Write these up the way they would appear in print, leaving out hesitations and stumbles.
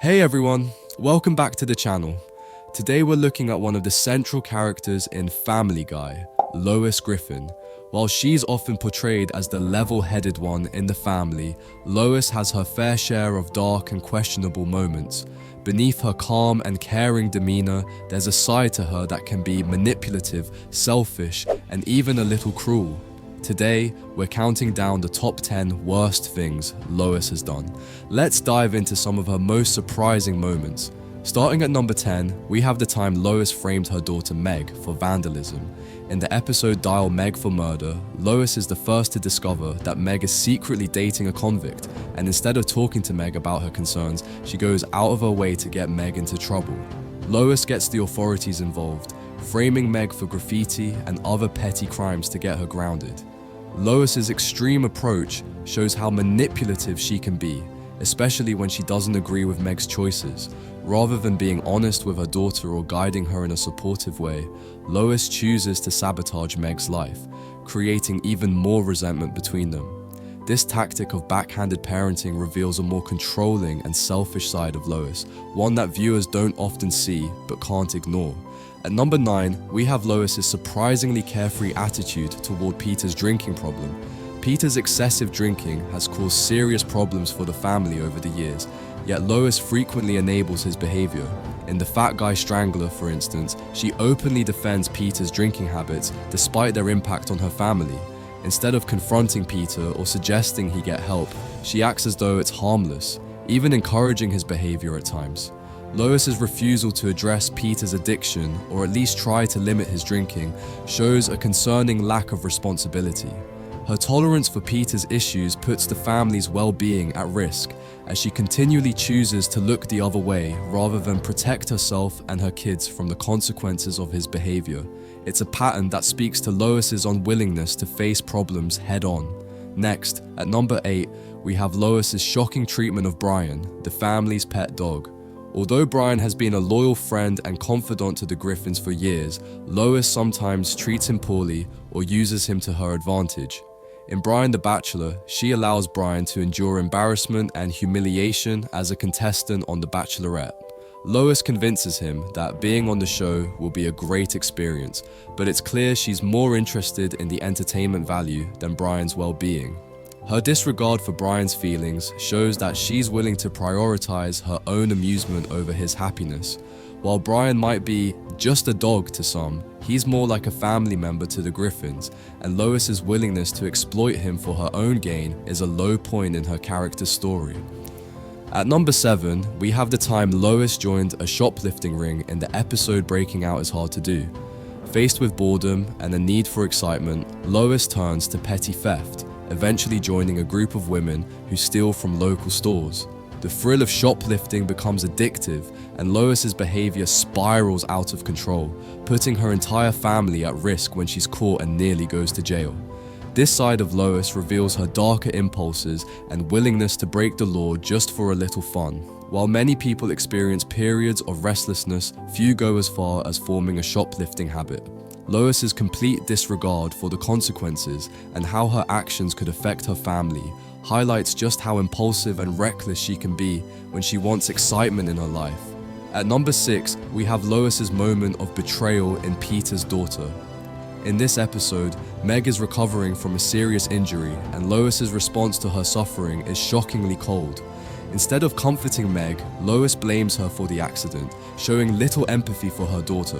Hey everyone, welcome back to the channel. Today we're looking at one of the central characters in Family Guy, Lois Griffin. While she's often portrayed as the level-headed one in the family, Lois has her fair share of dark and questionable moments. Beneath her calm and caring demeanor, there's a side to her that can be manipulative, selfish, and even a little cruel. Today, we're counting down the top 10 worst things Lois has done. Let's dive into some of her most surprising moments. Starting at number 10, we have the time Lois framed her daughter Meg for vandalism. In the episode Dial Meg for Murder, Lois is the first to discover that Meg is secretly dating a convict, and instead of talking to Meg about her concerns, she goes out of her way to get Meg into trouble. Lois gets the authorities involved, framing Meg for graffiti and other petty crimes to get her grounded. Lois's extreme approach shows how manipulative she can be, especially when she doesn't agree with Meg's choices. Rather than being honest with her daughter or guiding her in a supportive way, Lois chooses to sabotage Meg's life, creating even more resentment between them. This tactic of backhanded parenting reveals a more controlling and selfish side of Lois, one that viewers don't often see but can't ignore. At number 9, we have Lois's surprisingly carefree attitude toward Peter's drinking problem. Peter's excessive drinking has caused serious problems for the family over the years, yet Lois frequently enables his behavior. In The Fat Guy Strangler, for instance, she openly defends Peter's drinking habits despite their impact on her family. Instead of confronting Peter or suggesting he get help, she acts as though it's harmless, even encouraging his behavior at times. Lois's refusal to address Peter's addiction, or at least try to limit his drinking, shows a concerning lack of responsibility. Her tolerance for Peter's issues puts the family's well-being at risk, as she continually chooses to look the other way rather than protect herself and her kids from the consequences of his behavior. It's a pattern that speaks to Lois's unwillingness to face problems head-on. Next, at number 8, we have Lois's shocking treatment of Brian, the family's pet dog. Although Brian has been a loyal friend and confidant to the Griffins for years, Lois sometimes treats him poorly or uses him to her advantage. In Brian the Bachelor, she allows Brian to endure embarrassment and humiliation as a contestant on The Bachelorette. Lois convinces him that being on the show will be a great experience, but it's clear she's more interested in the entertainment value than Brian's well-being. Her disregard for Brian's feelings shows that she's willing to prioritize her own amusement over his happiness. While Brian might be just a dog to some, he's more like a family member to the Griffins, and Lois's willingness to exploit him for her own gain is a low point in her character's story. At number 7, we have the time Lois joined a shoplifting ring in the episode Breaking Out Is Hard to Do. Faced with boredom and a need for excitement, Lois turns to petty theft, eventually joining a group of women who steal from local stores. The thrill of shoplifting becomes addictive, and Lois's behavior spirals out of control, putting her entire family at risk when she's caught and nearly goes to jail. This side of Lois reveals her darker impulses and willingness to break the law just for a little fun. While many people experience periods of restlessness, few go as far as forming a shoplifting habit. Lois's complete disregard for the consequences and how her actions could affect her family highlights just how impulsive and reckless she can be when she wants excitement in her life. At number 6, we have Lois's moment of betrayal in Peter's daughter. In this episode, Meg is recovering from a serious injury, and Lois's response to her suffering is shockingly cold. Instead of comforting Meg, Lois blames her for the accident, showing little empathy for her daughter.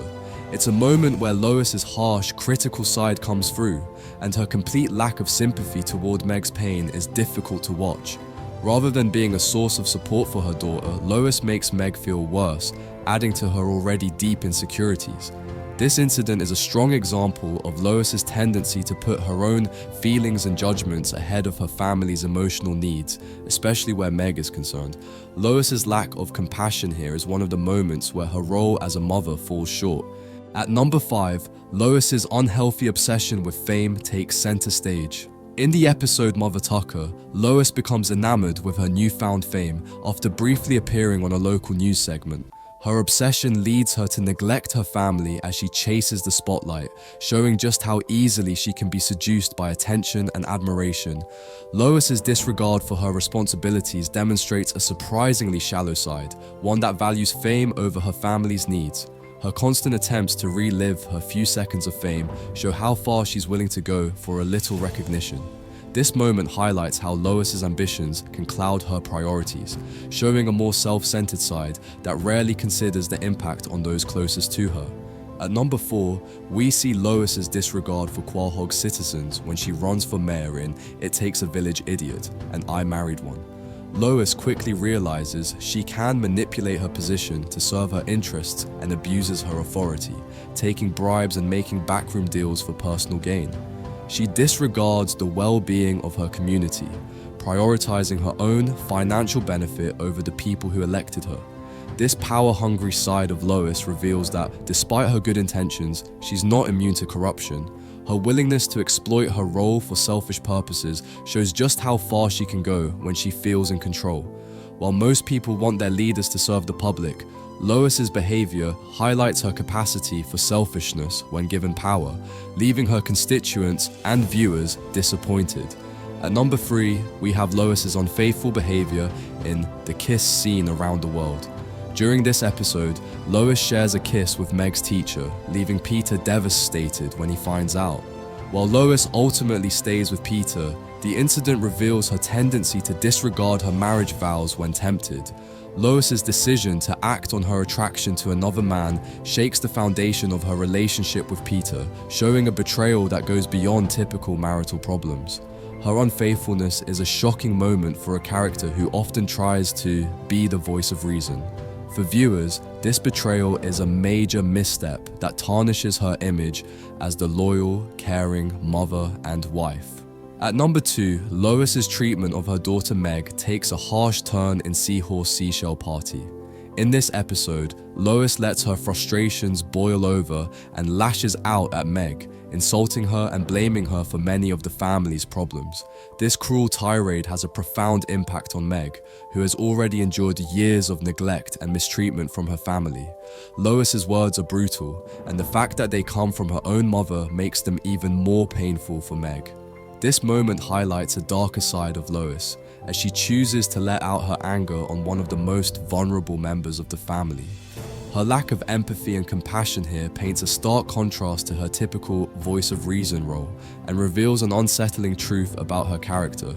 It's a moment where Lois's harsh, critical side comes through, and her complete lack of sympathy toward Meg's pain is difficult to watch. Rather than being a source of support for her daughter, Lois makes Meg feel worse, adding to her already deep insecurities. This incident is a strong example of Lois's tendency to put her own feelings and judgments ahead of her family's emotional needs, especially where Meg is concerned. Lois's lack of compassion here is one of the moments where her role as a mother falls short. At number 5, Lois's unhealthy obsession with fame takes center stage. In the episode Mother Tucker, Lois becomes enamored with her newfound fame after briefly appearing on a local news segment. Her obsession leads her to neglect her family as she chases the spotlight, showing just how easily she can be seduced by attention and admiration. Lois's disregard for her responsibilities demonstrates a surprisingly shallow side, one that values fame over her family's needs. Her constant attempts to relive her few seconds of fame show how far she's willing to go for a little recognition. This moment highlights how Lois's ambitions can cloud her priorities, showing a more self-centered side that rarely considers the impact on those closest to her. At number 4, we see Lois's disregard for Quahog's citizens when she runs for mayor in It Takes a Village Idiot and I Married One. Lois quickly realizes she can manipulate her position to serve her interests and abuses her authority, taking bribes and making backroom deals for personal gain. She disregards the well-being of her community, prioritizing her own financial benefit over the people who elected her. This power-hungry side of Lois reveals that, despite her good intentions, she's not immune to corruption. Her willingness to exploit her role for selfish purposes shows just how far she can go when she feels in control. While most people want their leaders to serve the public, Lois's behavior highlights her capacity for selfishness when given power, leaving her constituents and viewers disappointed. At number 3, we have Lois's unfaithful behavior in the kiss seen around the world. During this episode, Lois shares a kiss with Meg's teacher, leaving Peter devastated when he finds out. While Lois ultimately stays with Peter, the incident reveals her tendency to disregard her marriage vows when tempted. Lois's decision to act on her attraction to another man shakes the foundation of her relationship with Peter, showing a betrayal that goes beyond typical marital problems. Her unfaithfulness is a shocking moment for a character who often tries to be the voice of reason. For viewers, this betrayal is a major misstep that tarnishes her image as the loyal, caring mother and wife. At number 2, Lois's treatment of her daughter Meg takes a harsh turn in Seahorse Seashell Party. In this episode, Lois lets her frustrations boil over and lashes out at Meg, insulting her and blaming her for many of the family's problems. This cruel tirade has a profound impact on Meg, who has already endured years of neglect and mistreatment from her family. Lois's words are brutal, and the fact that they come from her own mother makes them even more painful for Meg. This moment highlights a darker side of Lois, as she chooses to let out her anger on one of the most vulnerable members of the family. Her lack of empathy and compassion here paints a stark contrast to her typical voice of reason role and reveals an unsettling truth about her character.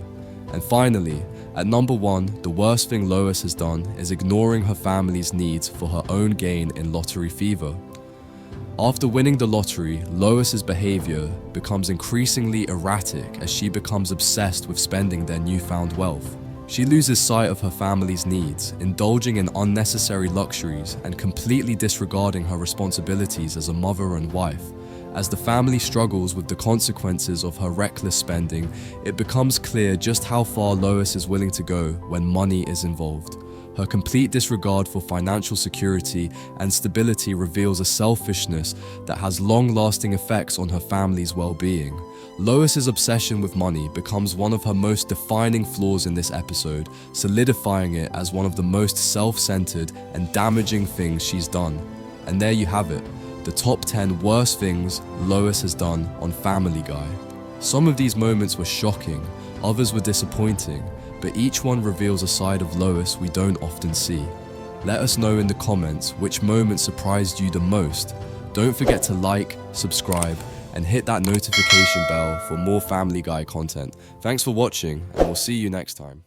And finally, at number 1, the worst thing Lois has done is ignoring her family's needs for her own gain in lottery fever. After winning the lottery, Lois's behavior becomes increasingly erratic as she becomes obsessed with spending their newfound wealth. She loses sight of her family's needs, indulging in unnecessary luxuries and completely disregarding her responsibilities as a mother and wife. As the family struggles with the consequences of her reckless spending, it becomes clear just how far Lois is willing to go when money is involved. Her complete disregard for financial security and stability reveals a selfishness that has long-lasting effects on her family's well-being. Lois's obsession with money becomes one of her most defining flaws in this episode, solidifying it as one of the most self-centered and damaging things she's done. And there you have it, the top 10 worst things Lois has done on Family Guy. Some of these moments were shocking, others were disappointing, but each one reveals a side of Lois we don't often see. Let us know in the comments which moment surprised you the most. Don't forget to like, subscribe, and hit that notification bell for more Family Guy content. Thanks for watching, and we'll see you next time.